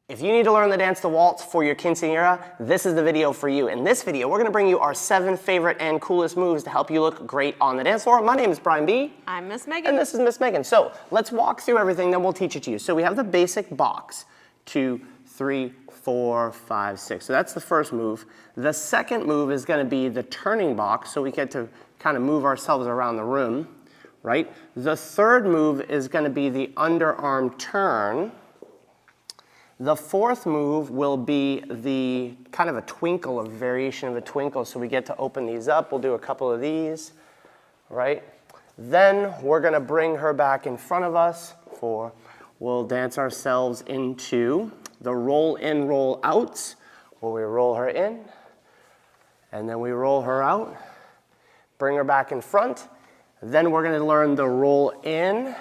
If you need to learn the dance to waltz for your quinceanera, this is the video for you. In this video, we're gonna bring you our 7 favorite and coolest moves to help you look great on the dance floor. My name is Brian B. I'm Miss Megan. And this is Miss Megan. So let's walk through everything, then we'll teach it to you. So we have the basic box, 2, 3, 4, 5, 6. So that's the first move. The second move is gonna be the turning box, so we get to kind of move ourselves around the room, right? The third move is gonna be the underarm turn. The fourth move will be the kind of a twinkle, a variation of a twinkle. So we get to open these up. We'll do a couple of these, right? Then we're gonna bring her back in front of us we'll dance ourselves into the roll in, roll outs, where we roll her in, and then we roll her out, bring her back in front. Then we're gonna learn the roll in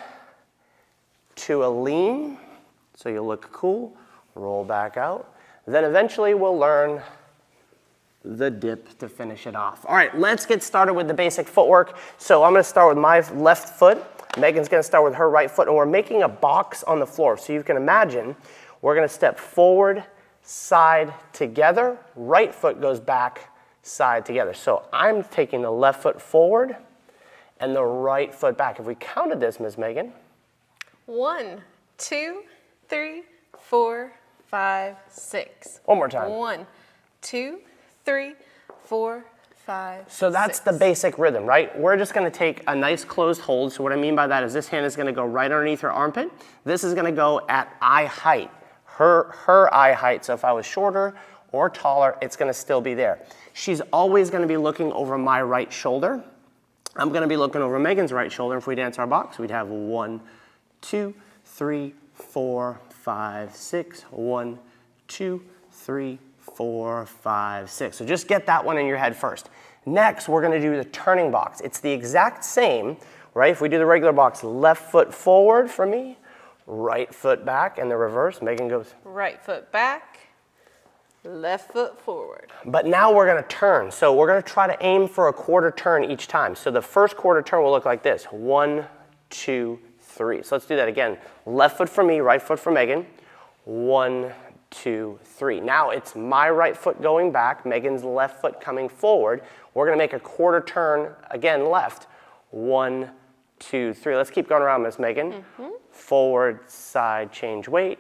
to a lean, so you look cool. Roll back out. Then eventually we'll learn the dip to finish it off. All right, let's get started with the basic footwork. So I'm gonna start with my left foot. Megan's gonna start with her right foot, and we're making a box on the floor. So you can imagine we're gonna step forward, side together, right foot goes back, side together. So I'm taking the left foot forward and the right foot back. If we counted this, Miss Megan. 1, 2, 3, 4, 5, 6. One more time. 1, 2, 3, 4, 5. So that's 6. the basic rhythm, right? We're just gonna take a nice closed hold. So what I mean by that is this hand is gonna go right underneath her armpit. This is gonna go at eye height, her eye height. So if I was shorter or taller, it's gonna still be there. She's always gonna be looking over my right shoulder. I'm gonna be looking over Megan's right shoulder. If we dance our box, we'd have 1, 2, 3, 4, 5, 6. 1, 2, 3, 4, 5, 6. So just get that one in your head first. Next, we're gonna do the turning box. It's the exact same, right? If we do the regular box, left foot forward for me, right foot back, and the reverse. Megan goes. Right foot back, left foot forward. But now we're gonna turn. So we're gonna try to aim for a quarter turn each time. So the first quarter turn will look like this. 1, 2, 3. So let's do that again. Left foot for me, right foot for Megan. 1, 2, 3. Now it's my right foot going back, Megan's left foot coming forward. We're gonna make a quarter turn, again, left. 1, 2, 3. Let's keep going around, Miss Megan. Forward, side, change weight.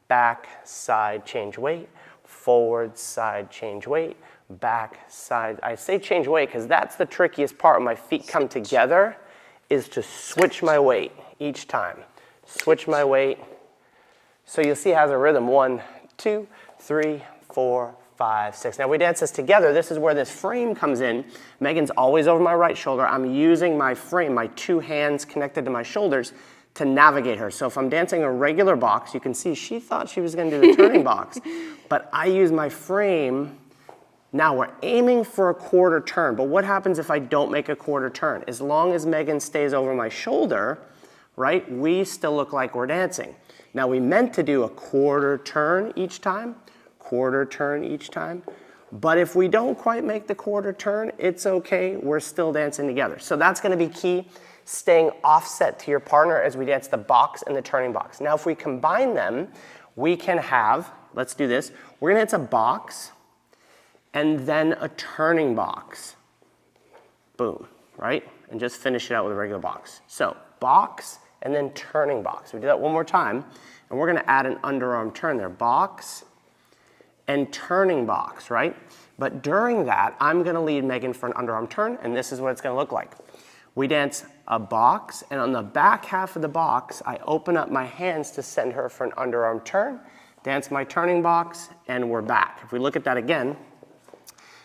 Back, side, change weight. Forward, side, change weight. Back, side. I say change weight because that's the trickiest part when my feet come together, is to switch my weight each time. Switch my weight. So you'll see it has a rhythm. 1, 2, 3, 4, 5, 6. Now we dance this together. This is where this frame comes in. Megan's always over my right shoulder. I'm using my frame, my 2 hands connected to my shoulders to navigate her. So if I'm dancing a regular box, you can see she thought she was gonna do the turning box, but I use my frame. Now we're aiming for a quarter turn, but what happens if I don't make a quarter turn? As long as Megan stays over my shoulder, right, we still look like we're dancing. Now we meant to do a quarter turn each time, but if we don't quite make the quarter turn, it's okay, we're still dancing together. So that's gonna be key, staying offset to your partner as we dance the box and the turning box. Now if we combine them, we can have, let's do this, we're gonna dance a box and then a turning box. Boom, right? And just finish it out with a regular box. So box and then turning box. We do that one more time, and we're gonna add an underarm turn there. Box and turning box, right? But during that, I'm gonna lead Megan for an underarm turn, and this is what it's gonna look like. We dance a box, and on the back half of the box, I open up my hands to send her for an underarm turn, dance my turning box, and we're back. If we look at that again,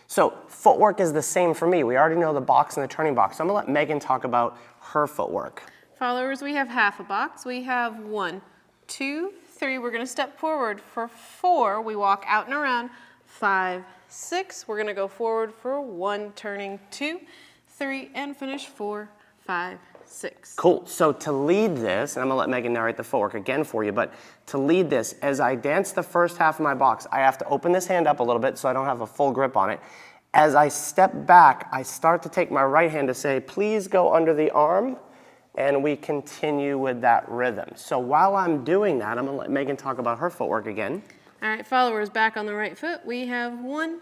so footwork is the same for me. We already know the box and the turning box. So I'm gonna let Megan talk about her footwork. Followers, we have half a box. We have 1, 2, 3. We're gonna step forward for 4. We walk out and around. 5, 6. We're gonna go forward for 1, turning 2, 3, and finish 4, 5, 6. Cool. So to lead this, and I'm gonna let Megan narrate the footwork again for you, but to lead this, as I dance the first half of my box, I have to open this hand up a little bit so I don't have a full grip on it. As I step back, I start to take my right hand to say, please go under the arm, and we continue with that rhythm. So while I'm doing that, I'm gonna let Megan talk about her footwork again. All right, followers back on the right foot. We have 1,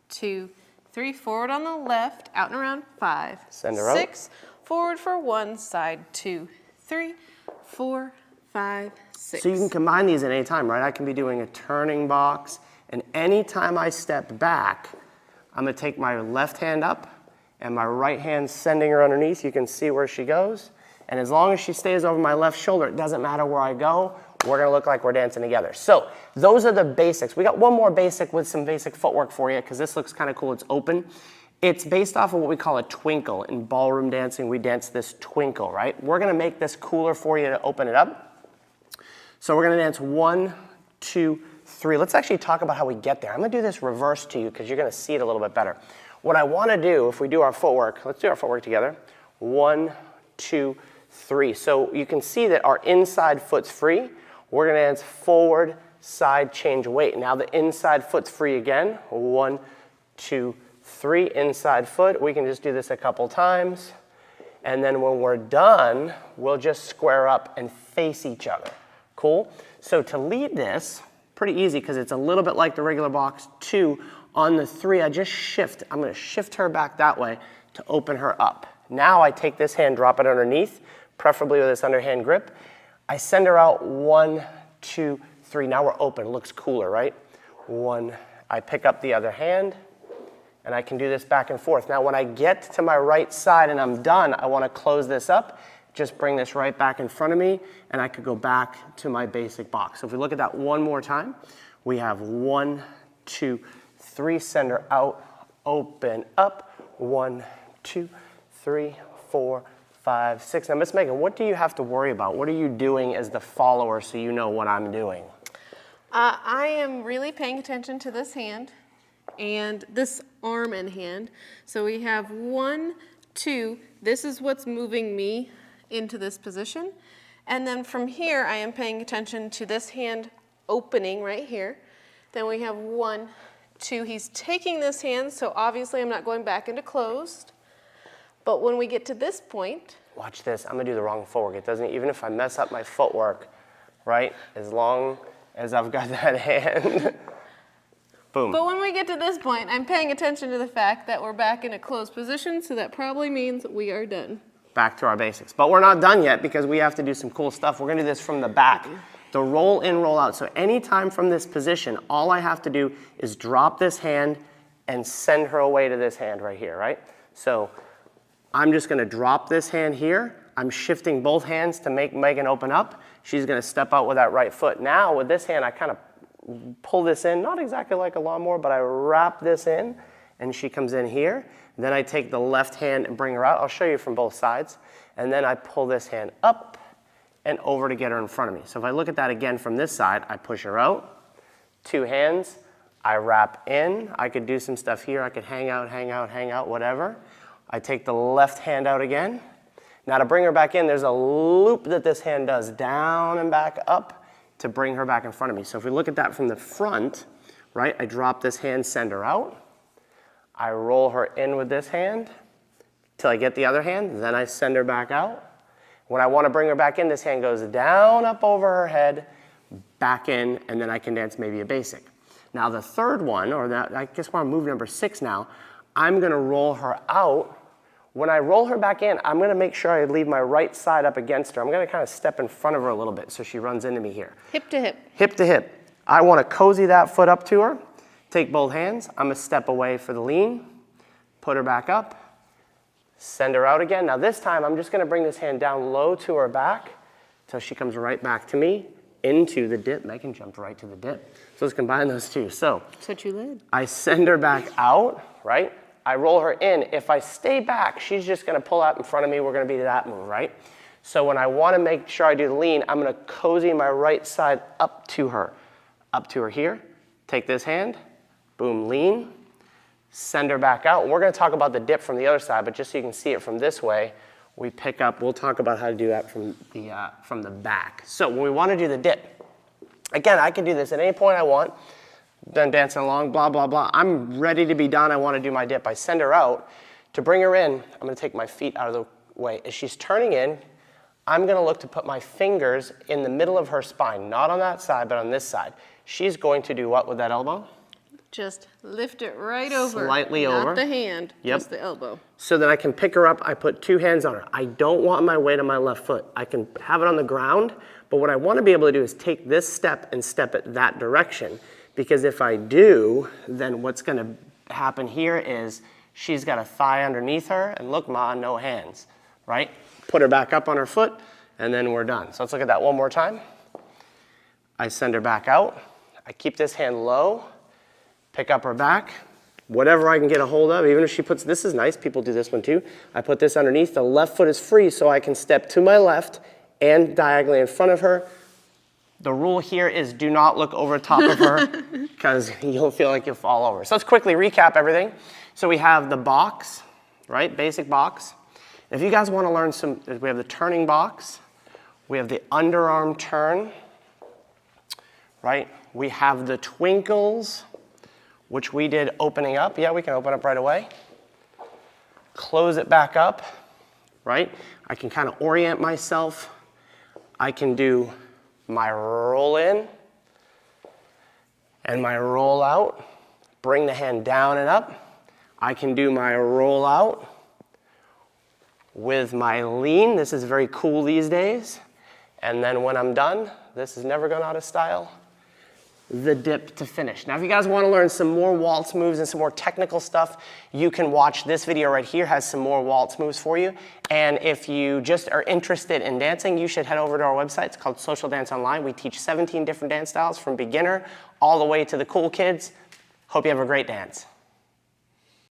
2, 3, forward on the left, out and around, 5, Send her out. 6, forward for 1, side 2, 3, 4, 5, 6. So you can combine these at any time, right? I can be doing a turning box, and anytime I step back, I'm gonna take my left hand up and my right hand sending her underneath. You can see where she goes. And as long as she stays over my left shoulder, it doesn't matter where I go, we're gonna look like we're dancing together. So those are the basics. We got one more basic with some basic footwork for you, because this looks kind of cool, it's open. It's based off of what we call a twinkle. In ballroom dancing, we dance this twinkle, right? We're gonna make this cooler for you to open it up. So we're gonna dance 1, 2, 3. Let's actually talk about how we get there. I'm gonna do this reverse to you, because you're gonna see it a little bit better. What I wanna do, if we do our footwork, let's do our footwork together. 1, 2, 3. So you can see that our inside foot's free. We're gonna dance forward, side, change weight. Now the inside foot's free again. 1, 2, 3, inside foot. We can just do this a couple times. And then when we're done, we'll just square up and face each other. Cool? So to lead this, pretty easy, because it's a little bit like the regular box. 2, on the 3, I just shift. I'm gonna shift her back that way to open her up. Now I take this hand, drop it underneath, preferably with this underhand grip. I send her out 1, 2, 3. Now we're open. It looks cooler, right? 1. I pick up the other hand, and I can do this back and forth. Now when I get to my right side and I'm done, I want to close this up. Just bring this right back in front of me, and I could go back to my basic box. So if we look at that one more time, we have 1, 2, 3. Send her out, open up. 1, 2, 3, 4, 5, 6. Now, Miss Megan, what do you have to worry about? What are you doing as the follower so you know what I'm doing? I am really paying attention to this hand and this arm and hand. So we have 1, 2. This is what's moving me into this position. And then from here, I am paying attention to this hand opening right here. Then we have 1, 2. He's taking this hand, so obviously I'm not going back into closed. But when we get to this point, watch this. I'm gonna do the wrong footwork. It doesn't, even if I mess up my footwork, right? As long as I've got that hand, boom. But when we get to this point, I'm paying attention to the fact that we're back in a closed position, so that probably means we are done. Back to our basics. But we're not done yet, because we have to do some cool stuff. We're gonna do this from the back. The roll in, roll out. So anytime from this position, all I have to do is drop this hand and send her away to this hand right here, right? So I'm just gonna drop this hand here. I'm shifting both hands to make Megan open up. She's gonna step out with that right foot. Now with this hand, I kind of pull this in, not exactly like a lawnmower, but I wrap this in, and she comes in here. Then I take the left hand and bring her out. I'll show you from both sides. And then I pull this hand up and over to get her in front of me. So if I look at that again from this side, I push her out, 2 hands, I wrap in. I could do some stuff here. I could hang out, hang out, hang out, whatever. I take the left hand out again. Now to bring her back in, there's a loop that this hand does, down and back up to bring her back in front of me. So if we look at that from the front, right, I drop this hand, send her out. I roll her in with this hand till I get the other hand, then I send her back out. When I want to bring her back in, this hand goes down, up over her head, back in, and then I can dance maybe a basic. Now the third one, or that, I guess we're on move number 6 now, I'm gonna roll her out. When I roll her back in, I'm gonna make sure I leave my right side up against her. I'm gonna kind of step in front of her a little bit so she runs into me here. Hip to hip. Hip to hip. I wanna cozy that foot up to her, take both hands, I'm gonna step away for the lean, put her back up, send her out again. Now this time, I'm just gonna bring this hand down low to her back till she comes right back to me, into the dip. Megan jumped right to the dip. So let's combine those two. So That's what you did. I send her back out, right? I roll her in. If I stay back, she's just gonna pull out in front of me. We're gonna be that move, right? So when I wanna make sure I do the lean, I'm gonna cozy my right side up to her here. Take this hand, boom, lean, send her back out. And we're gonna talk about the dip from the other side, but just so you can see it from this way, we pick up, we'll talk about how to do that from the back. So when we wanna do the dip, again, I can do this at any point I want. Done dancing along, blah, blah, blah. I'm ready to be done. I want to do my dip. I send her out. To bring her in, I'm going to take my feet out of the way. As she's turning in, I'm going to look to put my fingers in the middle of her spine, not on that side, but on this side. she's going to do what with that elbow? Just lift it right over. Slightly over. Not the hand, Yep. just the elbow. So that I can pick her up, I put 2 hands on her. I don't want my weight on my left foot. I can have it on the ground, but what I want to be able to do is take this step and step it that direction. Because if I do, then what's going to happen here is she's got a thigh underneath her, and look, Ma, no hands, right? Put her back up on her foot, and then we're done. So let's look at that one more time. I send her back out. I keep this hand low, pick up her back, whatever I can get a hold of, even if she puts, this is nice, people do this one too. I put this underneath, the left foot is free, so I can step to my left and diagonally in front of her. The rule here is do not look over top of her because you'll feel like you'll fall over. So let's quickly recap everything. So we have the box, right? Basic box. If you guys want to learn some, we have the turning box. We have the underarm turn, right? We have the twinkles, which we did opening up. Yeah, we can open up right away. Close it back up, right? I can kind of orient myself. I can do my roll in and my roll out. Bring the hand down and up. I can do my roll out with my lean. This is very cool these days. And then when I'm done, this is never gone out of style, the dip to finish. Now, if you guys want to learn some more waltz moves and some more technical stuff, you can watch this video right here, has some more waltz moves for you. And if you just are interested in dancing, you should head over to our website. It's called Social Dance Online. We teach 17 different dance styles from beginner all the way to the cool kids. Hope you have a great dance.